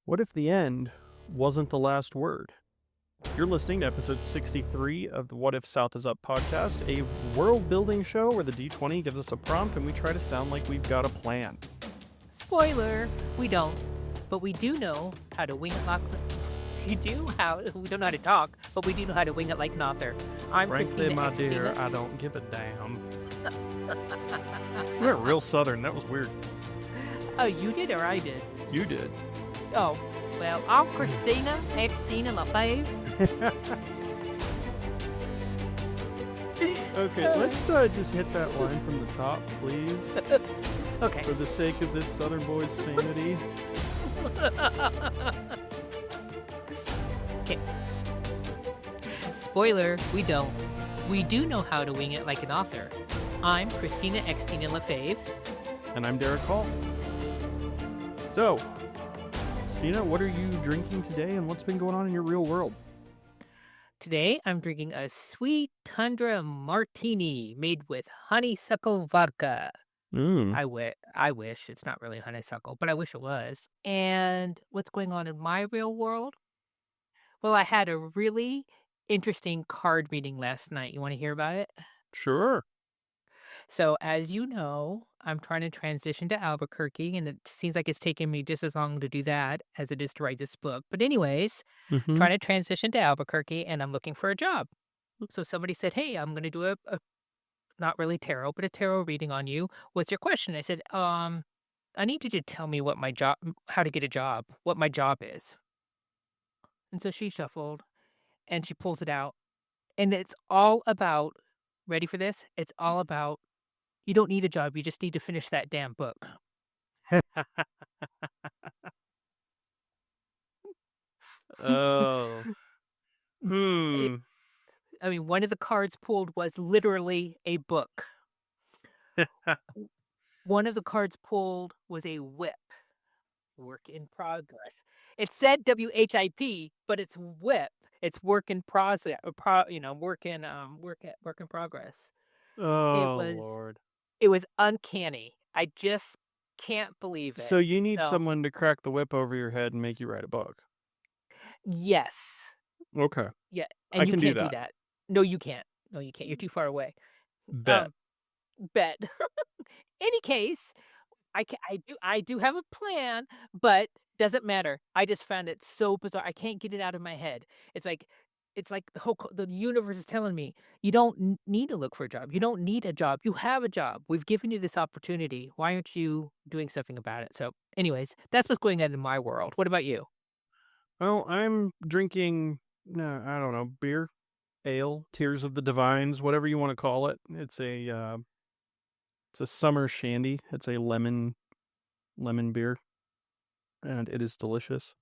What if the end wasn't the last word? You're listening to episode 63 of the What If South is Up podcast, a world-building show where the D20 gives us a prompt and we try to sound like we've got a plan. Spoiler, we don't. But we do know how to wing it like... We don't know how to talk, but we do know how to wing it like an author. I'm Frankly, Christina my Xtina. dear, I don't give a damn. You went real southern. That was weird. Oh, you did or I did? You did. Oh, well, I'm Christina Xtina LaFave. Okay, let's just hit that line from the top, please. Okay. For the sake of this southern boy's sanity. Okay. Spoiler, we don't. We do know how to wing it like an author. I'm Christina Xtina LaFave. And I'm Derrick Hall. So, Stina, what are you drinking today and what's been going on in your real world? Today, I'm drinking a sweet tundra martini made with honeysuckle vodka. I wish. It's not really honeysuckle, but I wish it was. And what's going on in my real world? Well, I had a really interesting card reading last night. You want to hear about it? Sure. So, as you know, I'm trying to transition to Albuquerque, and it seems like it's taken me just as long to do that as it is to write this book. But anyways, trying to transition to Albuquerque, and I'm looking for a job. So somebody said, hey, I'm going to do a not really tarot, but a tarot reading on you. What's your question? I said, I need you to tell me what my job, how to get a job, what my job is. And so she shuffled and she pulls it out. And it's all about, ready for this? It's all about, you don't need a job. You just need to finish that damn book. Oh. I mean, one of the cards pulled was literally a book. One of the cards pulled was a whip. Work in progress. It said WHIP, but it's whip. It's work in process. Work in progress. Oh, was- Lord. It was uncanny. I just can't believe it. So you need someone to crack the whip over your head and make you write a book. Yes. Okay. Yeah, and I you can can't do do that. No, you can't. No, you can't. You're too far away. Bet. Bet. Any case, I do have a plan, but doesn't matter. I just found it so bizarre. I can't get it out of my head. It's like the universe is telling me you don't need to look for a job. You don't need a job. You have a job. We've given you this opportunity. Why aren't you doing something about it? So, anyways, that's what's going on in my world. What about you? Well, I'm drinking, I don't know, beer, ale, Tears of the Divines, whatever you want to call it. It's a summer shandy. It's a lemon beer, and it is delicious.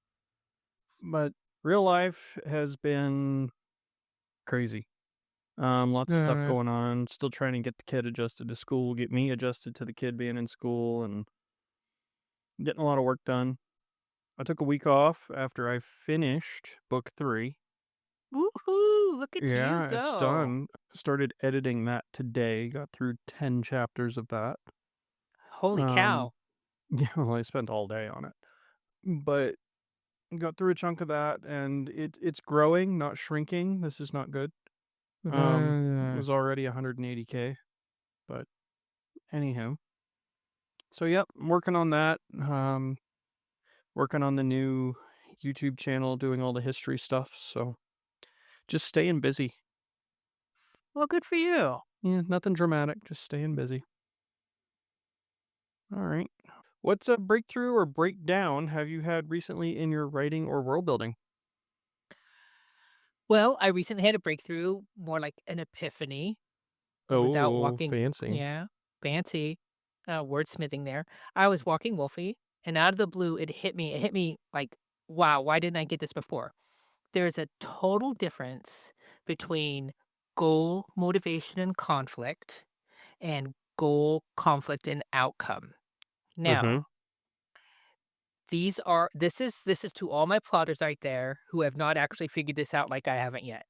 But real life has been crazy. Lots of stuff going on. Still trying to get the kid adjusted to school, get me adjusted to the kid being in school, and getting a lot of work done. I took a week off after I finished book 3. Woohoo! Look at you go. Yeah, it's done. Started editing that today. Got through 10 chapters of that. Holy cow. Yeah, well, I spent all day on it. But got through a chunk of that, and it's growing, not shrinking. This is not good. It was already 180K. But anyhow. So, yep, I'm working on that. Working on the new YouTube channel, doing all the history stuff. So, just staying busy. Well, good for you. Yeah, nothing dramatic, just staying busy. All right. What's a breakthrough or breakdown have you had recently in your writing or world building? Well, I recently had a breakthrough, more like an epiphany. Without walking, fancy. yeah, fancy, wordsmithing there. I was walking Wolfie, and out of the blue, it hit me. It hit me like, wow, why didn't I get this before? There's a total difference between goal, motivation, and conflict, and goal, conflict, and outcome. Now, this is to all my plotters out there who have not actually figured this out like I haven't yet.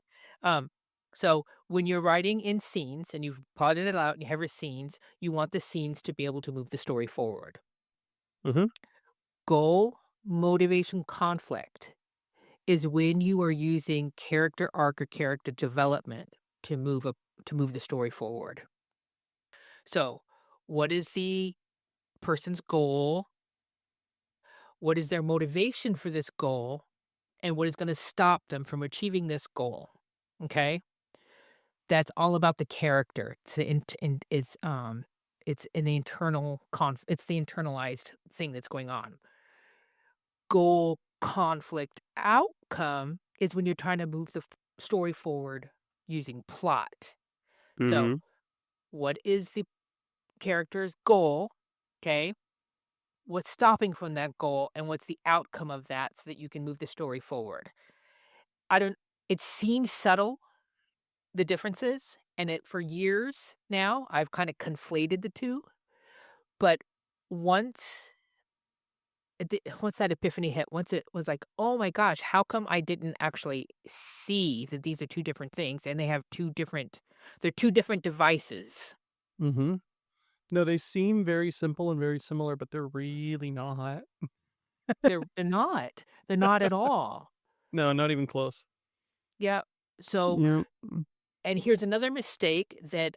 So when you're writing in scenes and you've plotted it out and you have your scenes, you want the scenes to be able to move the story forward. Goal Motivation conflict is when you are using character arc or character development to move the story forward. So, what is the person's goal? What is their motivation for this goal? And what is gonna stop them from achieving this goal? Okay? That's all about the character. It's in the it's the internalized thing that's going on. Goal, conflict, outcome is when you're trying to move the story forward using plot. So, Mhm. what is the character's goal? Okay. What's stopping from that goal and what's the outcome of that so that you can move the story forward? I don't it seems subtle, the differences, and it for years now, I've kinda conflated the 2, but once once that epiphany hit, once it was like, "Oh my gosh, how come I didn't actually see that these are 2 different things and they have 2 different they're 2 different devices." Mhm. No, they seem very simple and very similar, but they're really not. They're not. They're not at all. No, not even close. Yeah. So Yep. and here's another mistake that,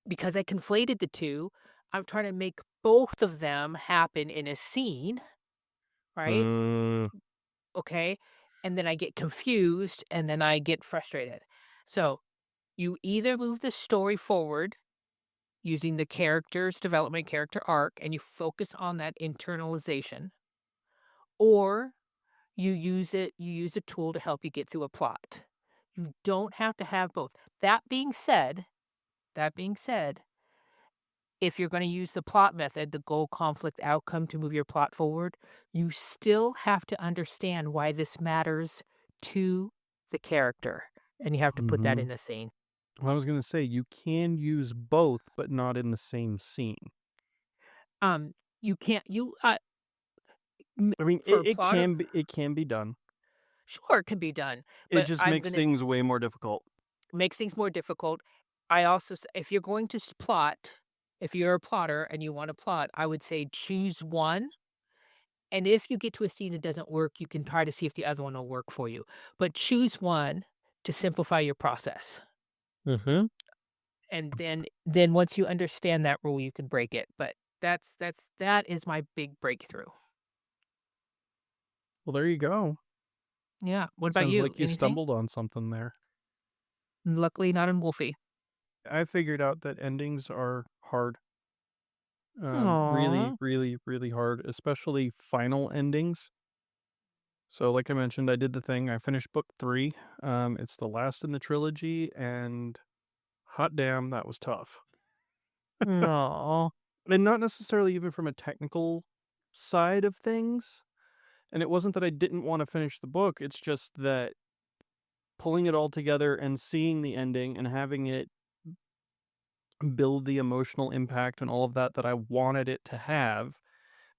because I conflated the 2, I'm trying to make both of them happen in a scene, right? Mm. Okay? And then I get confused, and then I get frustrated. So, you either move the story forward using the character's development, character arc, and you focus on that internalization, or you use a tool to help you get through a plot. You don't have to have both. That being said, if you're gonna use the plot method, the goal, conflict, outcome to move your plot forward, you still have to understand why this matters to the character, and you have to put that in Mhm. the scene. Well, I was gonna say, you can use both, but not in the same scene. Um, you can't you, m I mean, for a it plotter can be done. sure, it can be done, It but just I'm makes gonna things way more difficult. makes things more difficult. I also s if you're going to plot, if you're a plotter and you wanna plot, I would say choose one. And if you get to a scene that doesn't work, you can try to see if the other one will work for you. But choose one to simplify your process. Mhm. And then once you understand that rule, you can break it. But that is my big breakthrough. Well, there you go. Yeah. What about Sounds you? like you Anything? stumbled on something there. Luckily not in Wolfie. I figured out that endings are hard. Really, Aw. really, really hard, especially final endings. So, like I mentioned, I did the thing. I finished book 3. It's the last in the trilogy, and hot damn, that was tough. Aw. And not necessarily even from a technical side of things. And it wasn't that I didn't want to finish the book. It's just that pulling it all together and seeing the ending and having it build the emotional impact and all of that that I wanted it to have,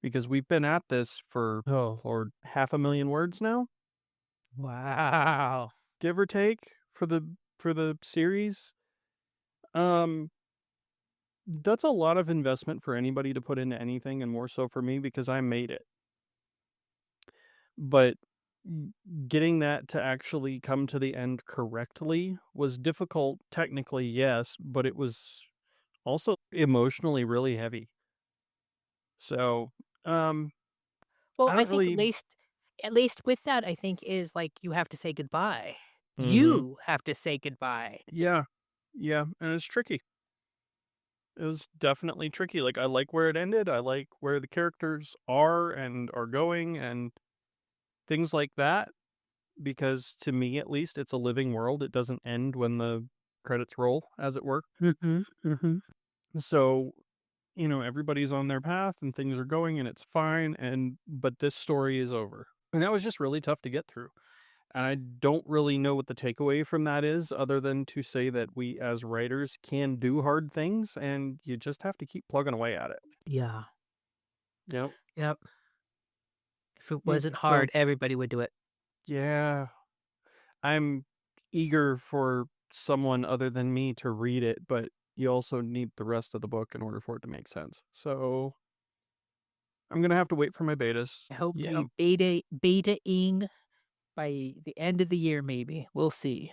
because we've been at this for, oh Lord, half a million words now, Wow. give or take, for the series. Um, that's a lot of investment for anybody to put into anything, and more so for me because I made it. But getting that to actually come to the end correctly was difficult technically, yes, but it was also emotionally really heavy. So, um, Well, I I don't think really. at least with that, I think is like you have to say goodbye. Mhm. You have to say goodbye. Yeah. Yeah, and it's tricky. It was definitely tricky. Like, I like where it ended. I like where the characters are and are going and things like that, because to me, at least, it's a living world. It doesn't end when the credits roll, as it were. Mhm. Mhm. So, everybody's on their path and things are going and it's fine, and but this story is over. And that was just really tough to get through. And I don't really know what the takeaway from that is, other than to say that we as writers can do hard things and you just have to keep plugging away at it. Yeah. Yep. Yep. If it Yep. wasn't So, hard, everybody would do it. yeah, I'm eager for someone other than me to read it, but you also need the rest of the book in order for it to make sense. So, I'm gonna have to wait for my betas. I hope to Yeah. be beta-ing by the end of the year, maybe. We'll see.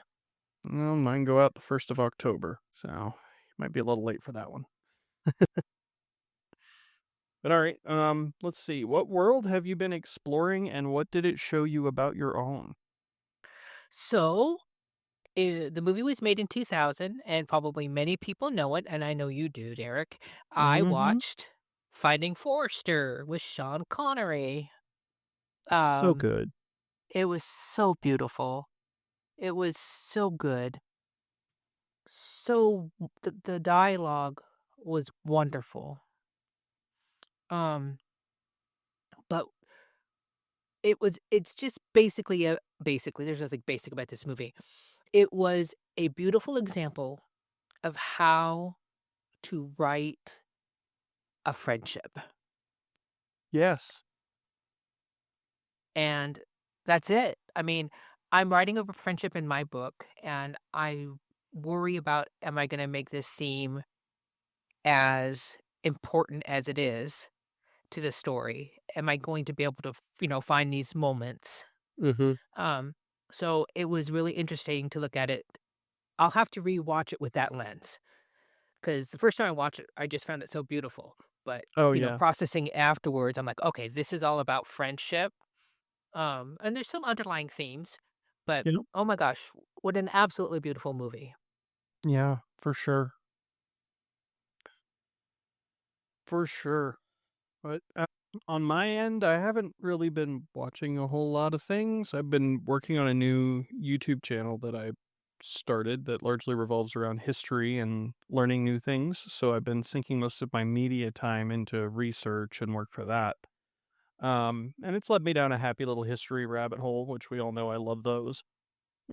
Well, mine go out the 1st of October, so might be a little late for that one. But all right, let's see. What world have you been exploring, and what did it show you about your own? So, the movie was made in 2000, and probably many people know it, and I know you do, Derek. I Mm-hmm. watched Finding Forrester with Sean Connery. So Um, good. it was so beautiful. It was so good. The dialogue was wonderful. Um, but it's just basically, there's nothing basic about this movie. It was a beautiful example of how to write a friendship, Yes. and that's it. I mean, I'm writing a friendship in my book, and I worry about, am I gonna make this seem as important as it is to the story? Am I going to be able to, find these moments? Mm-hmm. Um, so it was really interesting to look at it. I'll have to rewatch it with that lens, because the first time I watched it, I just found it so beautiful. But, Oh yeah. processing afterwards, I'm like, okay, this is all about friendship. And there's some underlying themes, but Yep. oh my gosh, what an absolutely beautiful movie. Yeah, for sure. For sure. But on my end, I haven't really been watching a whole lot of things. I've been working on a new YouTube channel that I started that largely revolves around history and learning new things. So I've been sinking most of my media time into research and work for that. And it's led me down a happy little history rabbit hole, which we all know I love those.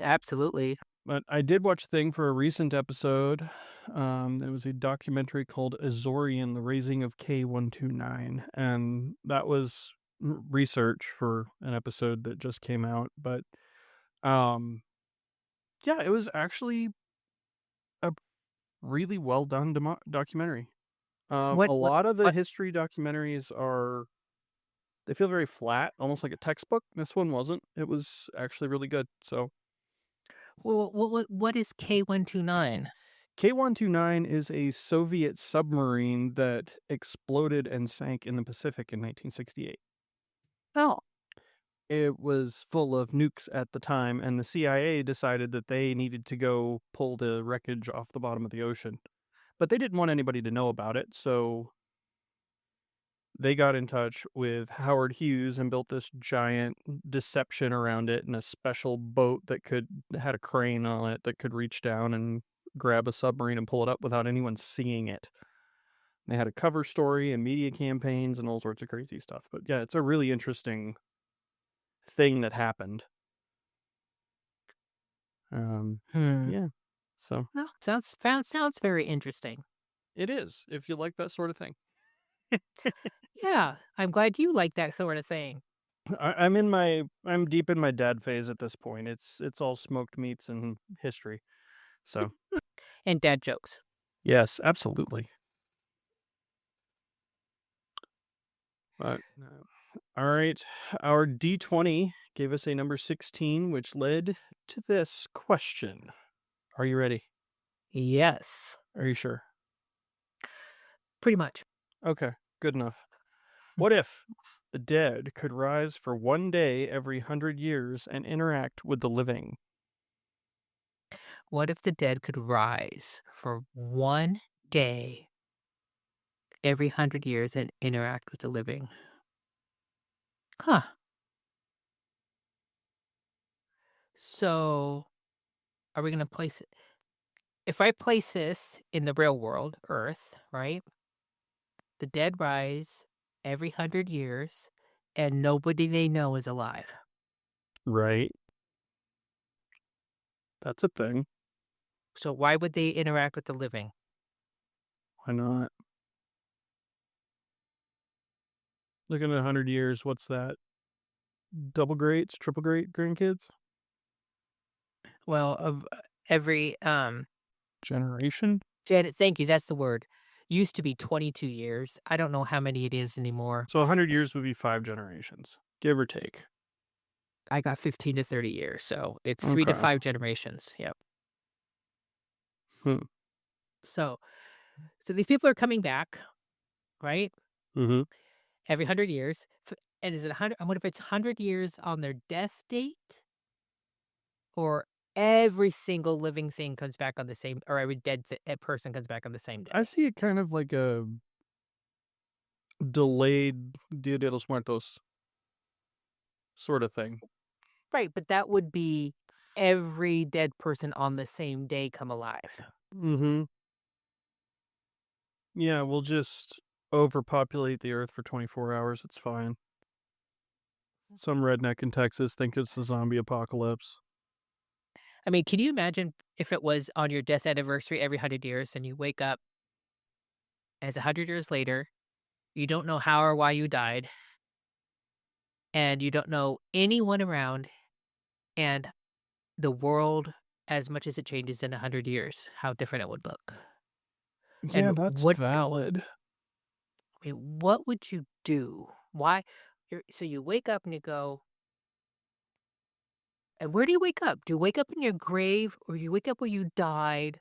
Absolutely. But I did watch a thing for a recent episode. It was a documentary called Azorian, The Raising of K129. And that was research for an episode that just came out. But um, yeah, it was actually a really well done documentary. A What lot of the what history documentaries they feel very flat, almost like a textbook. This one wasn't. It was actually really good. So what is K129? K129 is a Soviet submarine that exploded and sank in the Pacific in 1968. Oh, It was full of nukes at the time, and the CIA decided that they needed to go pull the wreckage off the bottom of the ocean. But they didn't want anybody to know about it, so they got in touch with Howard Hughes and built this giant deception around it and a special boat that had a crane on it that could reach down and grab a submarine and pull it up without anyone seeing it. They had a cover story and media campaigns and all sorts of crazy stuff. But yeah, it's a really interesting thing that happened. Um, hmm. yeah. So No, sounds very interesting. it is, if you like that sort of thing. Yeah, I'm glad you like that sort of thing. I'm deep in my dad phase at this point. It's all smoked meats and history. So And dad jokes. yes, absolutely. But all right, our D20 gave us a number 16, which led to this question. Are you ready? Yes, Are you sure? pretty much. Okay, good enough. What if the dead could rise for one day every 100 years and interact with the living? What if the dead could rise for one day every 100 years and interact with the living? Huh. So, are we gonna place it, if I place this in the real world, Earth, right? The dead rise every 100 years, and nobody they know is alive. Right. That's a thing. So why would they interact with the living? Why not? Looking at 100 years, what's that? Double greats, triple great grandkids? Well, of every Generation? Janet, thank you, that's the word. Used to be 22 years. I don't know how many it is anymore. So 100 years would be 5 generations, give or take. I got 15 to 30 years, so it's 3 to Okay. 5 generations. Yep. Hmm. So so these people are coming back, right? Mhm. Every 100 years. And is it 100? What if it's 100 years on their death date? Or every single living thing comes back on the same, or every person comes back on the same I day? see it kind of like a delayed Dia de los Muertos sorta thing. Right, but that would be every dead person on the same day come alive. Mhm. Yeah, we'll just overpopulate the earth for 24 hours, it's fine. Some redneck in Texas think it's the zombie apocalypse. I mean, can you imagine if it was on your death anniversary every 100 years and you wake up as 100 years later, you don't know how or why you died, and you don't know anyone around, and the world, as much as it changes in 100 years, how different it would look. Yeah, And that's what valid. I mean, what would you do? Why so you wake up and you go, and where do you wake up? Do you wake up in your grave, or do you wake up where you died,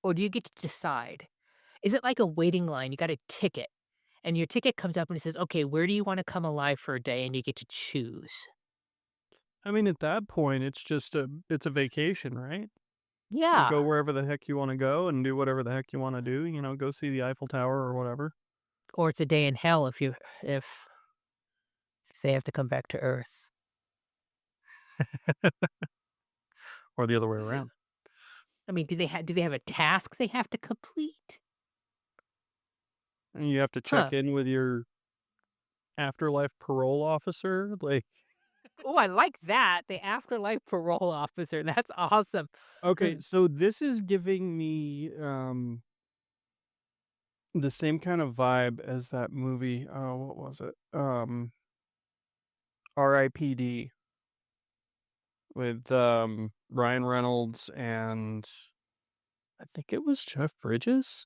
or do you get to decide? Is it like a waiting line? You got a ticket, and your ticket comes up and it says, "Okay, where do you wanna come alive for a day?" And you get to choose. I mean, at that point, it's a vacation, right? You Yeah, go wherever the heck you wanna go and do whatever the heck you wanna do, go see the Eiffel Tower or whatever. or it's a day in hell if they have to come back to Earth. Or the other way around. I mean, do they have a task they have to complete? And you have to Huh. check in with your afterlife parole officer, like, Oh, I like that, the afterlife parole officer, that's awesome. okay, so this is giving me, the same kind of vibe as that movie, oh, what was it? R.I.P.D. with, Ryan Reynolds and I think it was Jeff Bridges?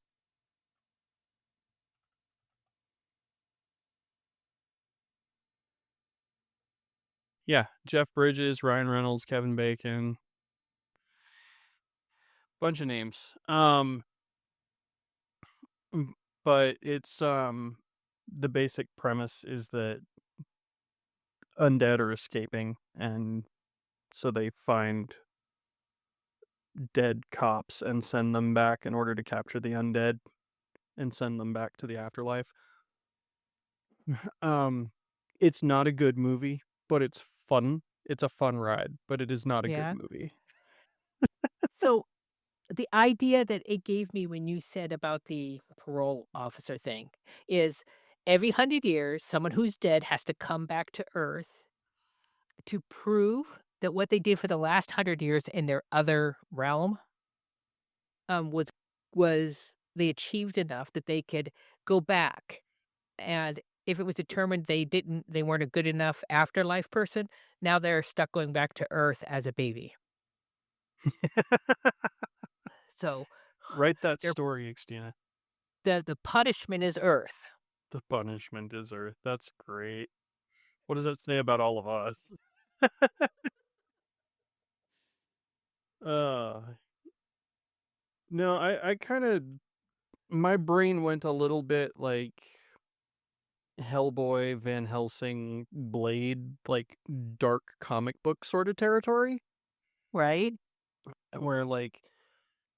Yeah, Jeff Bridges, Ryan Reynolds, Kevin Bacon, bunch of names. Mm, but it's, the basic premise is that undead are escaping, and so they find dead cops and send them back in order to capture the undead and send them back to the afterlife. Um, it's not a good movie, but it's fun. It's a fun ride, but it is not a good Yeah. movie. So, the idea that it gave me when you said about the parole officer thing is every 100 years, someone who's dead has to come back to Earth to prove that what they did for the last 100 years in their other realm, was they achieved enough that they could go back, and if it was determined they weren't a good enough afterlife person, now they're stuck going back to Earth as a baby. So, Write that their story, Xtina. the punishment is Earth. The punishment is Earth. That's great. What does that say about all of us? Uh, no, I kind of my brain went a little bit like Hellboy, Van Helsing, Blade, like dark comic book sort of territory, Right? where like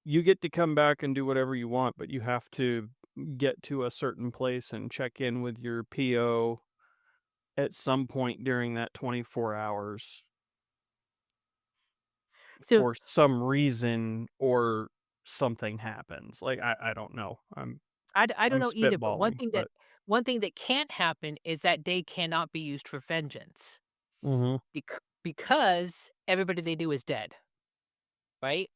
you get to come back and do whatever you want, but you have to get to a certain place and check in with your PO at some point during that 24 hours So, for some reason or something happens. Like I don't know. I don't I'm know either, but spitballing, but one thing that can't happen is that day cannot be used for vengeance mhm. because everybody they knew is dead, right?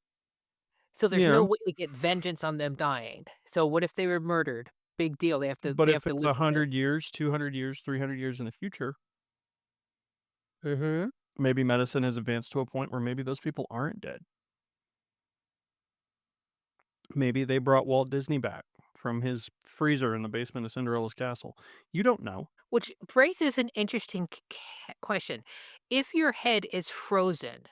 So there's Yeah, no way to get vengeance on them dying. So what if they were murdered? Big deal. but They have if to it's live with it. 100 years, 200 years, 300 years in the future, Mhm. maybe medicine has advanced to a point where maybe those people aren't dead. Maybe they brought Walt Disney back from his freezer in the basement of Cinderella's castle. You don't know. Which raises an interesting question. If your head is frozen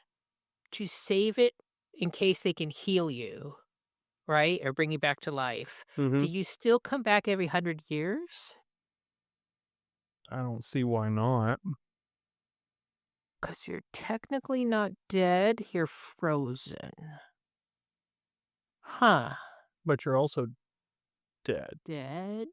to save it in case they can heal you, right, or bring you back to life, do Mhm. you still come back every 100 years? I don't see why not. Because you're technically not dead, you're frozen. Huh. But you're also dead. Dead?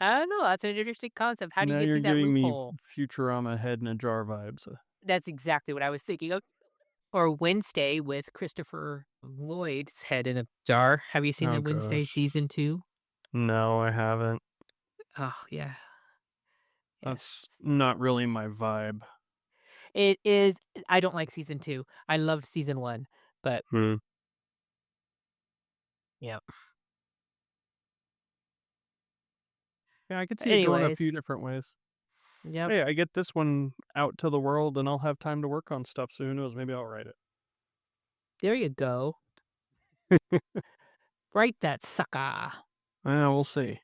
I don't know, that's an interesting concept. How do you Now get you're through that giving me loophole? Futurama head in a jar vibes. That's exactly what I was thinking of. Or Wednesday with Christopher Lloyd's head in a jar. Have you seen Oh the Wednesday gosh. season 2? No, I haven't. Oh, yeah. That's Yes. not really my vibe. It is. I don't like season 2. I loved season 1, but Hmm. yeah. Yeah, I could see it going a Anyways, few different ways. yep, Hey, I get this one out to the world and I'll have time to work on stuff, so who knows, maybe I'll write it. there you go. Write that sucker. Yeah, we'll see.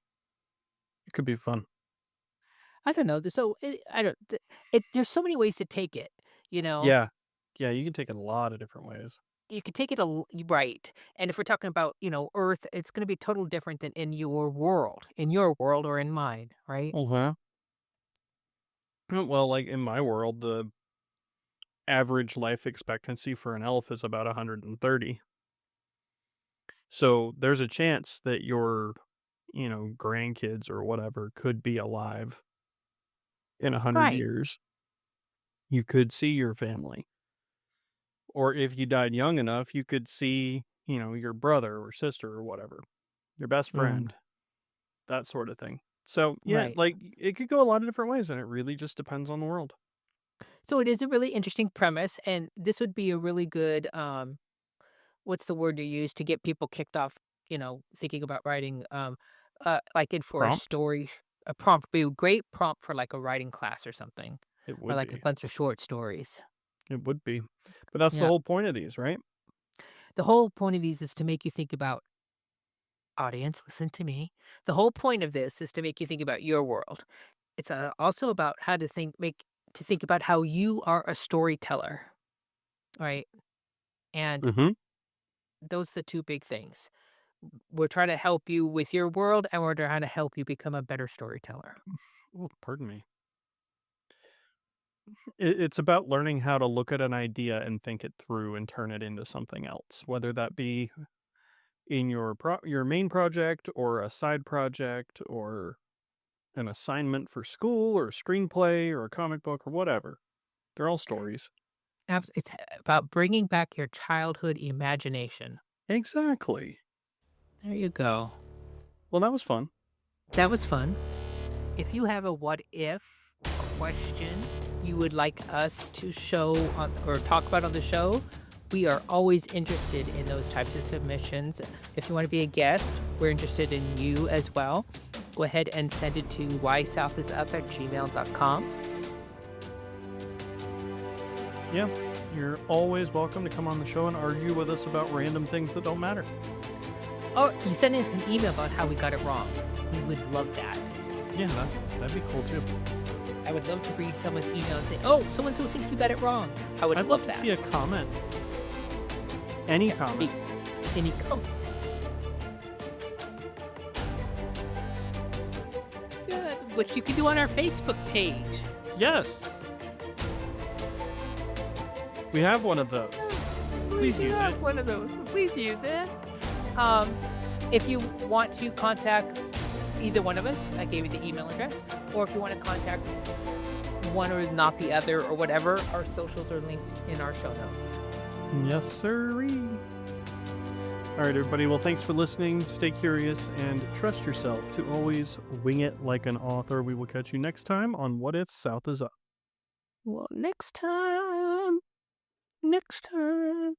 It could be fun. I don't know. I don't. There's so many ways to take it. You know, Yeah. Yeah, you can take it a lot of different ways. you could take it right. And if we're talking about Earth, it's going to be totally different than in your world or in mine, right? Okay. Well, like in my world, the average life expectancy for an elf is about 130. So there's a chance that your, grandkids or whatever could be alive in 100 Right, years. You could see your family. Or if you died young enough, you could see, your brother or sister or whatever, your best mm, friend, that sort of thing. So, yeah, right. like it could go a lot of different ways and it really just depends on the world. So it is a really interesting premise, and this would be a really good what's the word you use to get people kicked off, thinking about writing, like in for a Prompt? story, a prompt would be a great prompt for like a writing class or something, It or would like a be. bunch of short stories. It would be. But that's the Yeah. whole point of these, right? The whole point of these is to make you think about audience, listen to me. The whole point of this is to make you think about your world. It's also about how to think about how you are a storyteller, right? And Mhm. those are the two big things. We're trying to help you with your world, and we're trying to help you become a better storyteller. Oh, pardon me. It's about learning how to look at an idea and think it through and turn it into something else, whether that be in your main project or a side project or an assignment for school or a screenplay or a comic book or whatever. They're all stories. It's about bringing back your childhood imagination. Exactly. There you go. Well, that was fun. That was fun. If you have a what if question you would like us to show on or talk about on the show, we are always interested in those types of submissions. If you want to be a guest, we're interested in you as well. Go ahead and send it to whysouthisup@gmail.com. Yeah. You're always welcome to come on the show and argue with us about random things that don't matter. Or you send us an email about how we got it wrong. We would love that. Yeah, that'd be cool too. I would love to read someone's email and say, "Oh, so and so thinks we got it wrong." I would I'd love love to that. see a comment. Any Yeah, comment. any comment. Good, which you can do on our Facebook page. Yes. We have one of those. Please We use have it. one of those. Please use it. Um, if you want to contact either one of us, I gave you the email address, or if you want to contact one or not the other or whatever, our socials are linked in our show notes. Yes, sirree. All right, everybody. Well, thanks for listening. Stay curious and trust yourself to always wing it like an author. We will catch you next time on What If South is Up. Well, next time. Next time.